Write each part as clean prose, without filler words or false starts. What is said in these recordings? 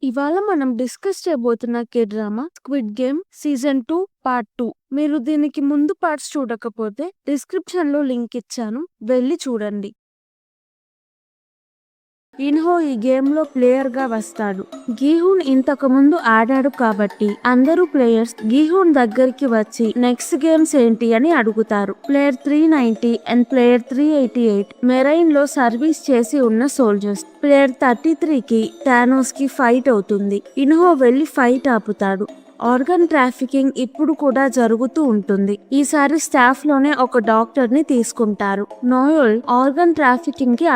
ఇవాళ మనం డిస్కస్ చేయబోతున్న K drama squid game season 2 part 2. మీరు దీనికి ముందు పార్ట్స్ చూడకపోతే డిస్క్రిప్షన్ లో లింక్ ఇచ్చాను, వెళ్ళి చూడండి. ఇన్హో ఈ గేమ్ లో ప్లేయర్ గా వస్తాడు. గీహూన్ ఇంతకు ముందు ఆడాడు కాబట్టి అందరూ ప్లేయర్స్ గీహూన్ దగ్గరికి వచ్చి నెక్స్ట్ గేమ్స్ ఏంటి అని అడుగుతారు. ప్లేయర్ 390 అండ్ ప్లేయర్ 388 మెరైన్ లో సర్వీస్ చేసి ఉన్న సోల్జర్స్. ప్లేయర్ 33కి థానోస్ కి ఫైట్ అవుతుంది. ఇన్హో వెళ్లి ఫైట్ ఆపుతాడు. ఆర్గన్ ట్రాఫికింగ్ ఇప్పుడు కూడా జరుగుతూ ఉంటుంది. ఈసారి స్టాఫ్ లోనే ఒక డాక్టర్ ని తీసుకుంటారు. నోయల్ ఆర్గన్ ట్రాఫికింగ్ కి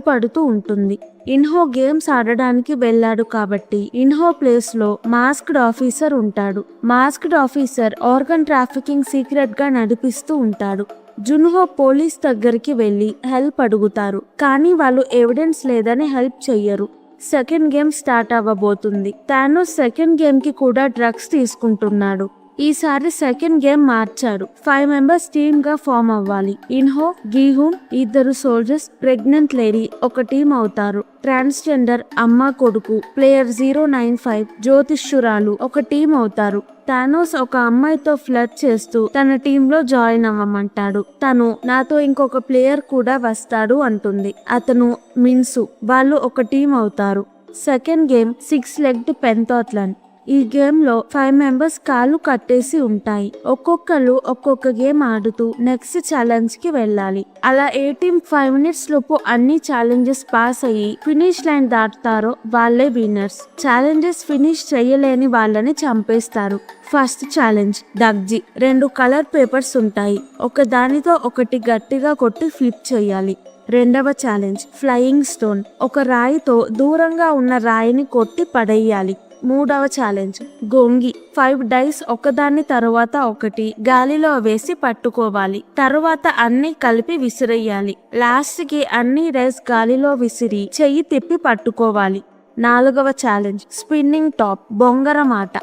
పడుతూ ఉంటుంది. ఇన్హో గేమ్స్ ఆడడానికి వెళ్ళాడు కాబట్టి ఇన్హో ప్లేస్ లో మాస్క్డ్ ఆఫీసర్ ఉంటాడు. Masked officer organ trafficking secret గా నడిపిస్తూ ఉంటాడు. జున్హో పోలీస్ దగ్గరికి వెళ్లి హెల్ప్ అడుగుతారు, కానీ వాళ్ళు ఎవిడెన్స్ లేదని హెల్ప్ చెయ్యరు. సెకండ్ గేమ్ స్టార్ట్ అవ్వబోతుంది. థానోస్ సెకండ్ గేమ్ కి కూడా డ్రగ్స్ తీసుకుంటున్నాడు. ఈసారి సెకండ్ గేమ్ మార్చాడు. 5 మెంబర్స్ టీమ్ గా ఫామ్ అవ్వాలి. ఇన్హో, గీహూన్, ఇద్దరు సోల్జర్స్, ప్రెగ్నెంట్ లేడీ ఒక టీం అవుతారు. ట్రాన్స్జెండర్ అమ్మ కొడుకు ప్లేయర్ 095 జ్యోతిష్యురాలు ఒక టీం అవుతారు. థానోస్ ఒక అమ్మాయితో ఫ్లర్ట్ చేస్తూ తన టీమ్ లో జాయిన్ అవ్వమంటాడు. తను నాతో ఇంకొక ప్లేయర్ కూడా వస్తాడు అంటుంది. అతను మిన్సు. వాళ్ళు ఒక టీం అవుతారు. Second game 6 legged pentathlon. ఈ గేమ్ లో 5 మెంబర్స్ కాళ్ళు కట్టేసి ఉంటాయి. ఒక్కొక్కరు ఒక్కొక్క గేమ్ ఆడుతూ నెక్స్ట్ ఛాలెంజ్ కి వెళ్ళాలి. అలా ఏ టీమ్ 5 మినిట్స్ లోపు అన్ని ఛాలెంజెస్ పాస్ అయ్యి ఫినిష్ లైన్ దాటుతారో వాళ్ళే విన్నర్స్. ఛాలెంజెస్ ఫినిష్ చేయలేని వాళ్ళని చంపేస్తారు. ఫస్ట్ ఛాలెంజ్ డగ్జీ. 2 కలర్ పేపర్స్ ఉంటాయి. ఒక దానితో ఒకటి గట్టిగా కొట్టి ఫ్లిప్ చేయాలి. రెండవ ఛాలెంజ్ ఫ్లయింగ్ స్టోన్. ఒక రాయితో దూరంగా ఉన్న రాయిని కొట్టి పడేయాలి. మూడవ ఛాలెంజ్ గొంగి. 5 డైస్ ఒకదాన్ని తరువాత ఒకటి గాలిలో వేసి పట్టుకోవాలి. తరువాత అన్ని కలిపి విసిరేయాలి. లాస్ట్ కి అన్ని డైస్ గాలిలో విసిరి చెయ్యి తిప్పి పట్టుకోవాలి. నాలుగవ ఛాలెంజ్ స్పిన్నింగ్ టాప్, బొంగరం ఆట.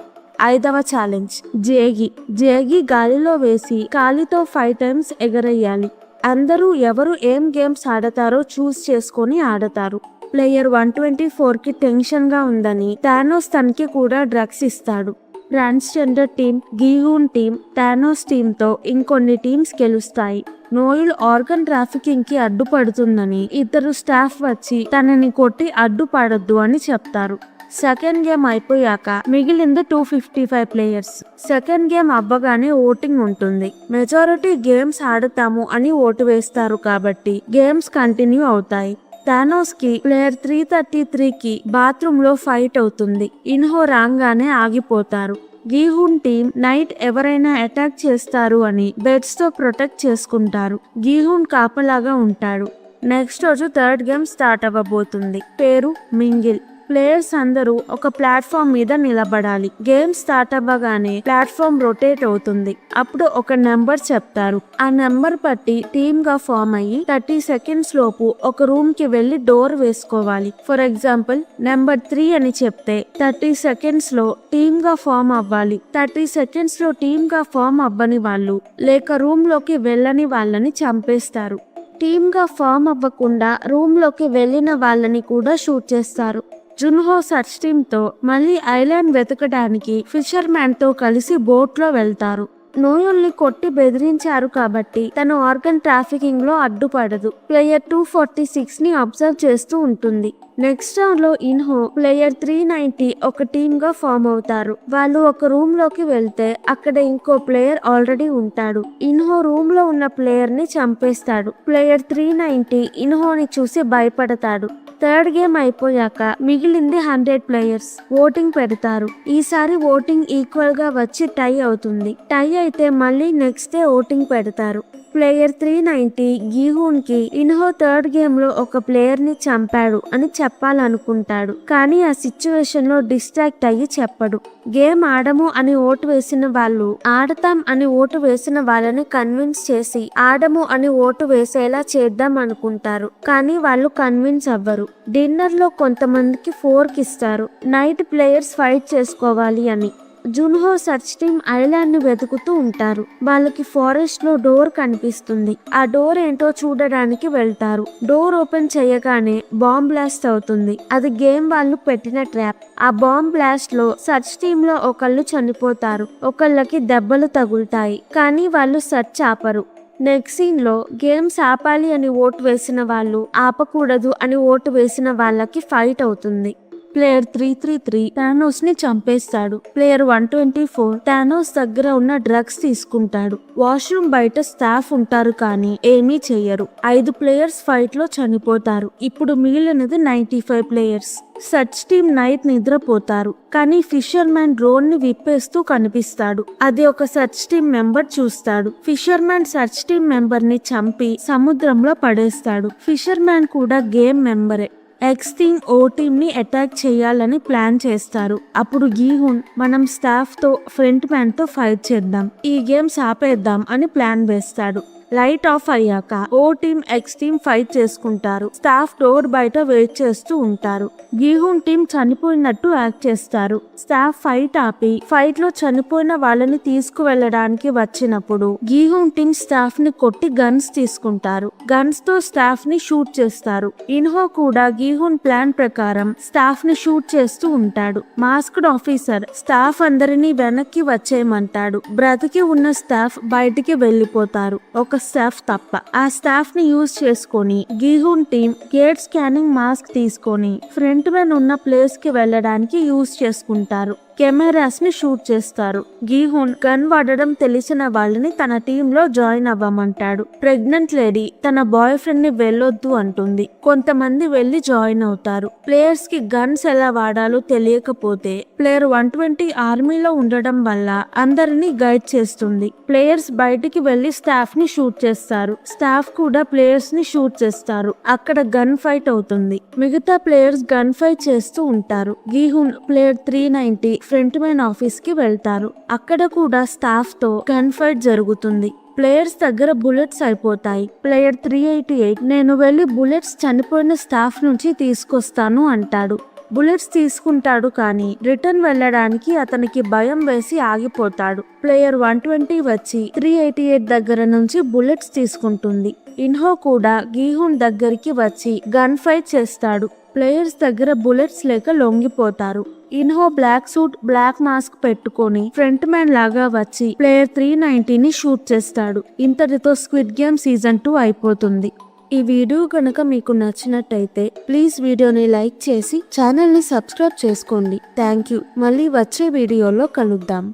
ఐదవ ఛాలెంజ్ జేగి. జేగి గాలిలో వేసి కాలితో 5 టైమ్స్ ఎగరేయాలి. అందరూ ఎవరు ఏం గేమ్స్ ఆడతారో చూస్ చేసుకొని ఆడతారు. ప్లేయర్ 124కి టెన్షన్ గా ఉందని థానోస్ తనకి కూడా డ్రగ్స్ ఇస్తాడు. ట్రాన్స్జెండర్ టీం, గీహూన్ టీం, థానోస్ టీంతో ఇంకొన్ని టీమ్స్ గెలుస్తాయి. నోయిల్ ఆర్గన్ ట్రాఫికింగ్ కి అడ్డుపడుతుందని ఇద్దరు స్టాఫ్ వచ్చి తనని కొట్టి అడ్డుపడద్దు అని చెప్తారు. సెకండ్ గేమ్ అయిపోయాక మిగిలింది 255 ప్లేయర్స్. సెకండ్ గేమ్ అవ్వగానే ఓటింగ్ ఉంటుంది. మెజారిటీ గేమ్స్ ఆడతాము అని ఓటు వేస్తారు కాబట్టి గేమ్స్ కంటిన్యూ అవుతాయి. థానోస్ కి ప్లేయర్ 333కి బాత్రూమ్ లో ఫైట్ అవుతుంది. ఇన్హో రాగానే ఆగిపోతారు. గీహూన్ టీం నైట్ ఎవరైనా అటాక్ చేస్తారు అని బెడ్స్ తో ప్రొటెక్ట్ చేసుకుంటారు. గీహూన్ కాపలాగా ఉంటాడు. నెక్స్ట్ రోజు థర్డ్ గేమ్ స్టార్ట్ అవ్వబోతుంది. పేరు మింగిల్. ప్లేయర్స్ అందరూ ఒక ప్లాట్ఫామ్ మీద నిలబడాలి. గేమ్ స్టార్ట్ అవ్వగానే ప్లాట్ఫామ్ రొటేట్ అవుతుంది. అప్పుడు ఒక నెంబర్ చెప్తారు. ఆ నెంబర్ బట్టి టీమ్ గా ఫామ్ అయ్యి 30 సెకండ్స్ లోపు ఒక రూమ్ కి వెళ్లి డోర్ వేసుకోవాలి. ఫర్ ఎగ్జాంపుల్ నెంబర్ 3 అని చెప్తే 30 సెకండ్స్ లో టీమ్ గా ఫామ్ అవ్వాలి. 30 సెకండ్స్ లో టీమ్ గా ఫామ్ అవ్వని వాళ్ళు లేక రూమ్ లోకి వెళ్ళని వాళ్ళని చంపేస్తారు. టీమ్ గా ఫామ్ అవ్వకుండా రూమ్ లోకి వెళ్ళిన వాళ్ళని కూడా షూట్ చేస్తారు. జున్హో సర్చ్ టీమ్ తో మళ్ళీ ఐలాండ్ వెతకడానికి ఫిషర్ మ్యాన్ తో కలిసి బోట్ లో వెళ్తారు. నోయల్ని కొట్టి బెదిరించారు కాబట్టి తను ఆర్గన్ ట్రాఫికింగ్ లో అడ్డుపడదు. ప్లేయర్ 246 ని అబ్జర్వ్ చేస్తూ ఉంటుంది. నెక్స్ట్ రౌండ్ లో ఇన్హో, ప్లేయర్ 390 ఒక టీమ్ గా ఫామ్ అవుతారు. వాళ్ళు ఒక రూమ్ లోకి వెళ్తే అక్కడ ఇంకో ప్లేయర్ ఆల్రెడీ ఉంటాడు. ఇన్హో రూమ్ లో ఉన్న ప్లేయర్ ని చంపేస్తాడు. ప్లేయర్ 390 ఇన్హోని చూసి భయపడతాడు. థర్డ్ గేమ్ అయిపోయాక మిగిలింది 100 ప్లేయర్స్. ఓటింగ్ పెడతారు. ఈసారి ఓటింగ్ ఈక్వల్ గా వచ్చి టై అవుతుంది. టై అయితే మళ్ళీ నెక్స్ట్ డే ఓటింగ్ పెడతారు. ప్లేయర్ 390 గీహూన్ కి ఇన్హో థర్డ్ గేమ్ లో ఒక ప్లేయర్ ని చంపాడు అని చెప్పాలనుకుంటాడు, కానీ ఆ సిచ్యువేషన్ లో డిస్ట్రాక్ట్ అయ్యి చెప్పడు. గేమ్ ఆడము అని ఓటు వేసిన వాళ్ళు ఆడతాం అని ఓటు వేసిన వాళ్ళని కన్విన్స్ చేసి ఆడము అని ఓటు వేసేలా చేద్దాం అనుకుంటారు, కానీ వాళ్ళు కన్విన్స్ అవ్వరు. డిన్నర్ లో కొంతమందికి ఫోర్క్ ఇస్తారు. నైట్ ప్లేయర్స్ ఫైట్ చేసుకోవాలి అని. జున్హో సర్చ్ టీమ్ ఐలాండ్ ని వెతుకుతూ ఉంటారు. వాళ్ళకి ఫారెస్ట్ లో డోర్ కనిపిస్తుంది. ఆ డోర్ ఏంటో చూడడానికి వెళ్తారు. డోర్ ఓపెన్ చేయగానే బాంబ్ బ్లాస్ట్ అవుతుంది. అది గేమ్ వాళ్ళు పెట్టిన ట్రాప్. ఆ బాంబ్ బ్లాస్ట్ లో సర్చ్ టీమ్ లో ఒకళ్ళు చనిపోతారు. ఒకళ్ళకి దెబ్బలు తగులుతాయి. కానీ వాళ్ళు సర్చ్ ఆపరు. నెక్స్ట్ సీన్ లో గేమ్స్ ఆపాలి అని ఓటు వేసిన వాళ్ళు, ఆపకూడదు అని ఓటు వేసిన వాళ్ళకి ఫైట్ అవుతుంది. ప్లేయర్ 333 థానోస్ ని చంపేస్తాడు. ప్లేయర్ 124 థానోస్ దగ్గర ఉన్న డ్రగ్స్ తీసుకుంటాడు. వాష్రూమ్ బయట స్టాఫ్ ఉంటారు కానీ ఏమీ చెయ్యరు. 5 ప్లేయర్స్ ఫైట్ లో చనిపోతారు. ఇప్పుడు మిగిలినది 95 ప్లేయర్స్. సర్చ్ టీమ్ నైట్ నిద్రపోతారు. కానీ ఫిషర్ మ్యాన్ డ్రోన్ ని విప్పేస్తూ కనిపిస్తాడు. అది ఒక సర్చ్ టీమ్ మెంబర్ చూస్తాడు. Fissure man search team member ని చంపి సముద్రంలో పడేస్తాడు. ఫిషర్ మ్యాన్ కూడా గేమ్ మెంబరే. ఎక్స్ టీమ్ ఓ టీమ్ ని అటాక్ చేయాలని ప్లాన్ చేస్తారు. అప్పుడు గీహున్ మనం స్టాఫ్ తో ఫ్రంట్ మ్యాన్ తో ఫైట్ చేద్దాం, ఈ గేమ్స్ ఆపేద్దాం అని ప్లాన్ వేస్తాడు. లైట్ ఆఫ్ అయ్యాక ఓ టీమ్ ఎక్స్ టీమ్ ఫైట్ చేసుకుంటారు. స్టాఫ్ డోర్ బయట వెయిట్ చేస్తూ ఉంటారు. గీహున్ టీం చనిపోయినట్టు యాక్ట్ చేస్తారు. స్టాఫ్ ఫైట్ ఆపి ఫైట్ లో చనిపోయిన వాళ్ళని తీసుకువెళ్ళడానికి వచ్చినప్పుడు గీహున్ టీం స్టాఫ్ ని కొట్టి గన్స్ తీసుకుంటారు. గన్స్ తో స్టాఫ్ ని షూట్ చేస్తారు. ఇన్హో కూడా గీహున్ ప్లాన్ ప్రకారం స్టాఫ్ ని షూట్ చేస్తూ ఉంటాడు. మాస్క్డ్ ఆఫీసర్ స్టాఫ్ అందరినీ వెనక్కి వచ్చేయమంటాడు. బ్రతికి ఉన్న స్టాఫ్ బయటికి వెళ్లిపోతారు. ఒక స్టాఫ్ తప్ప. ఆ స్టాఫ్ ని యూజ్ చేసుకొని గీహున్ టీం గేట్ స్కానింగ్ మాస్క్ తీసుకొని ఫ్రంట్ మ్యాన్ ఉన్న ప్లేస్ కి వెళ్ళడానికి యూజ్ చేసుకుంటారు. కెమెరాస్ ని షూట్ చేస్తారు. గీహున్ గన్ వాడడం తెలిసిన వాళ్ళని తన టీంలో జాయిన్ అవ్వమంటాడు. ప్రెగ్నెంట్ లేడీ తన బాయ్ ఫ్రెండ్ ని వెళ్ళొద్దు అంటుంది. కొంతమంది వెళ్లి జాయిన్ అవుతారు. ప్లేయర్స్ కి గన్స్ ఎలా వాడాలో తెలియకపోతే ప్లేయర్ 120 ఆర్మీలో ఉండడం వల్ల అందరినీ గైడ్ చేస్తుంది. ప్లేయర్స్ బయటికి వెళ్లి స్టాఫ్ ని షూట్ చేస్తారు. స్టాఫ్ కూడా ప్లేయర్స్ ని షూట్ చేస్తారు. అక్కడ గన్ ఫైట్ అవుతుంది. మిగతా ప్లేయర్స్ గన్ ఫైట్ చేస్తూ ఉంటారు. గీహున్ ప్లేయర్ 390 ఫ్రంట్ మ్యాన్ ఆఫీస్ కి వెళ్తారు. అక్కడ కూడా స్టాఫ్ తో గన్ ఫైట్ జరుగుతుంది. ప్లేయర్స్ దగ్గర బుల్లెట్స్ అయిపోతాయి. ప్లేయర్ 388 నేను వెళ్లి బుల్లెట్స్ చనిపోయిన స్టాఫ్ నుంచి తీసుకొస్తాను అంటాడు. బుల్లెట్స్ తీసుకుంటాడు కానీ రిటర్న్ వెళ్ళడానికి అతనికి భయం వేసి ఆగిపోతాడు. ప్లేయర్ 120 వచ్చి 388 దగ్గర నుంచి బుల్లెట్స్ తీసుకుంటుంది. ఇన్హో కూడా గీహున్ దగ్గరికి వచ్చి గన్ ఫైట్ చేస్తాడు. ప్లేయర్స్ దగ్గర బుల్లెట్స్ లేక లొంగిపోతారు. ఇన్హో బ్లాక్ సూట్ బ్లాక్ మాస్క్ పెట్టుకొని ఫ్రంట్ మ్యాన్ లాగా వచ్చి ప్లేయర్ 390 ని షూట్ చేస్తాడు. ఇంతటితో స్క్విడ్ గేమ్ సీజన్ 2 అయిపోతుంది. ఈ వీడియో కనుక మీకు నచ్చినట్టయితే ప్లీజ్ వీడియోని లైక్ చేసి ఛానల్ ని సబ్స్క్రైబ్ చేసుకోండి. Thank you. మళ్ళీ వచ్చే వీడియోలో కలుద్దాం.